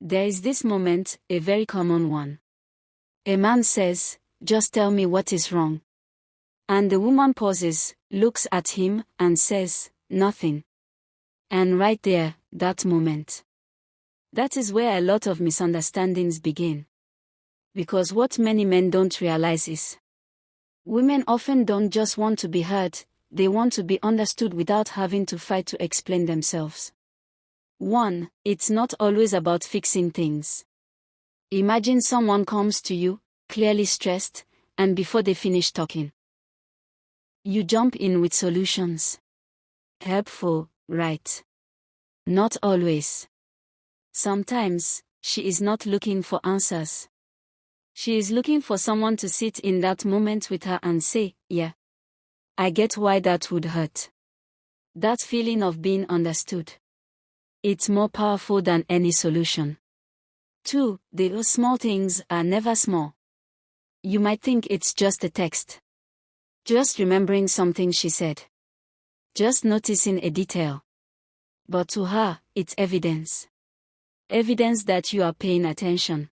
There is this moment, a very common one. A man says, "Just tell me what is wrong." And the woman pauses, looks at him, and says, "Nothing." And right there, that moment. That is where a lot of misunderstandings begin. Because what many men don't realize is, women often don't just want to be heard, they want to be understood without having to fight to explain themselves. 1. It's not always about fixing things. Imagine someone comes to you, clearly stressed, and before they finish talking, you jump in with solutions. Helpful, right? Not always. Sometimes, she is not looking for answers. She is looking for someone to sit in that moment with her and say, "Yeah, I get why that would hurt." That feeling of being understood. It's more powerful than any solution. 2. The small things are never small. You might think it's just a text. Just remembering something she said. Just noticing a detail. But to her, it's evidence. Evidence that you are paying attention.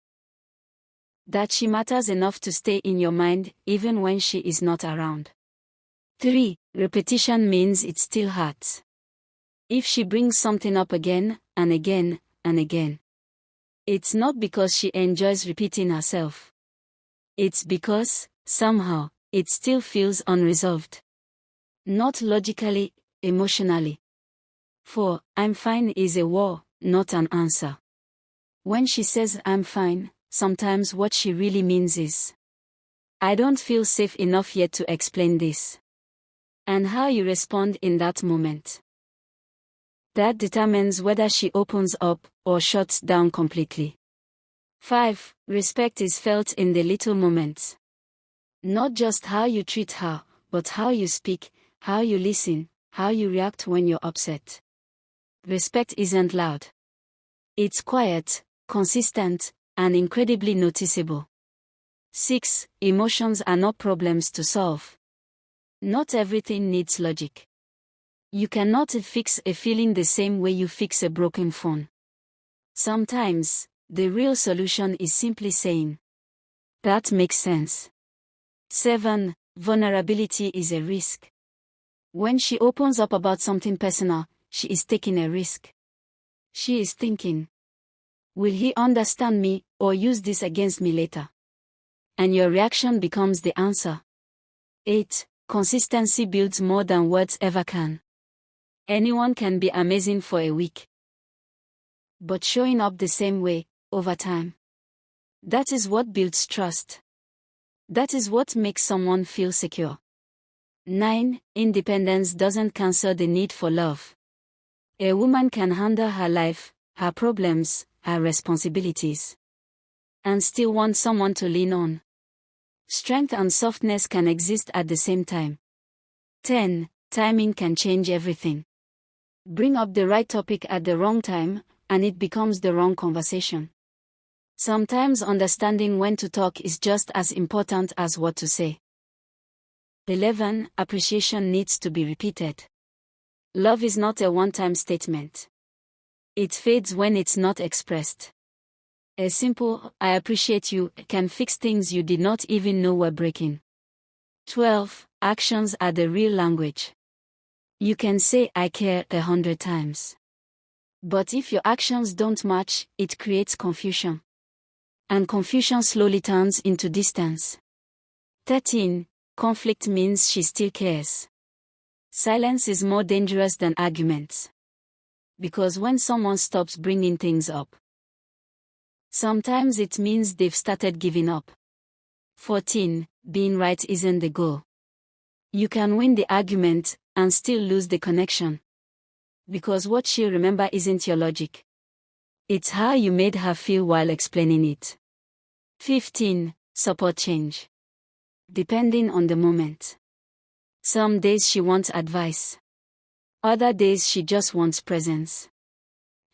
That she matters enough to stay in your mind even when she is not around. 3. Repetition means it still hurts. If she brings something up again, and again, and again, it's not because she enjoys repeating herself. It's because, somehow, it still feels unresolved. Not logically, emotionally. 4. I'm fine is a war, not an answer. When she says "I'm fine," sometimes what she really means is, "I don't feel safe enough yet to explain this." And how you respond in that moment, that determines whether she opens up or shuts down completely. 5. Respect is felt in the little moments. Not just how you treat her, but how you speak, how you listen, how you react when you're upset. Respect isn't loud. It's quiet, consistent, and incredibly noticeable. 6. Emotions are not problems to solve. Not everything needs logic. You cannot fix a feeling the same way you fix a broken phone. Sometimes, the real solution is simply saying, "That makes sense." 7. Vulnerability is a risk. When she opens up about something personal, she is taking a risk. She is thinking, "Will he understand me, or use this against me later?" And your reaction becomes the answer. 8. Consistency builds more than words ever can. Anyone can be amazing for a week. But showing up the same way, over time, that is what builds trust. That is what makes someone feel secure. 9. Independence doesn't cancel the need for love. A woman can handle her life, her problems, her responsibilities, and still want someone to lean on. Strength and softness can exist at the same time. 10. Timing can change everything. Bring up the right topic at the wrong time, and it becomes the wrong conversation. Sometimes understanding when to talk is just as important as what to say. 11. Appreciation needs to be repeated. Love is not a one-time statement. It fades when it's not expressed. A simple "I appreciate you" can fix things you did not even know were breaking. 12. Actions are the real language. You can say "I care" 100 times. But if your actions don't match, it creates confusion. And confusion slowly turns into distance. 13. Conflict means she still cares. Silence is more dangerous than arguments. Because when someone stops bringing things up, sometimes it means they've started giving up. 14. Being right isn't the goal. You can win the argument and still lose the connection. Because what she'll remember isn't your logic. It's how you made her feel while explaining it. 15. Support change. Depending on the moment. Some days she wants advice. Other days she just wants presence.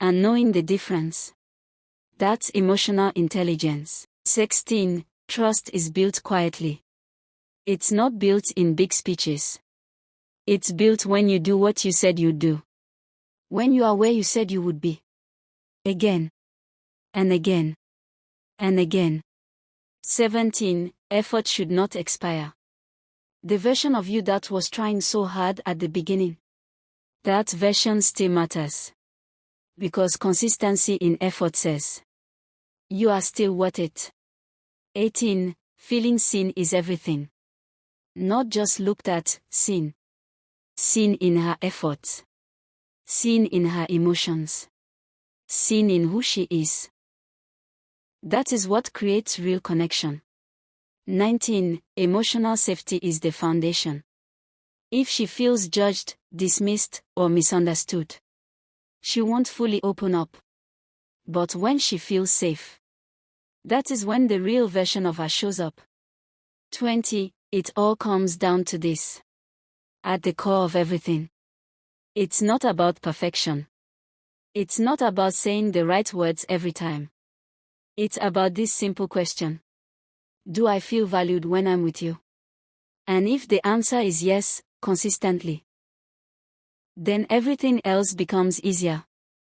And knowing the difference. That's emotional intelligence. 16. Trust is built quietly. It's not built in big speeches. It's built when you do what you said you'd do. When you are where you said you would be. Again And again. And again. 17. Effort should not expire. The version of you that was trying so hard at the beginning, that version still matters. Because consistency in effort says you are still worth it. 18. Feeling seen is everything. Not just looked at, seen. Seen in her efforts. Seen in her emotions. Seen in who she is. That is what creates real connection. 19. Emotional safety is the foundation. If she feels judged, dismissed, or misunderstood, she won't fully open up. But when she feels safe, that is when the real version of her shows up. 20. It all comes down to this. At the core of everything, it's not about perfection. It's not about saying the right words every time. It's about this simple question. Do I feel valued when I'm with you? And if the answer is yes, consistently, then everything else becomes easier.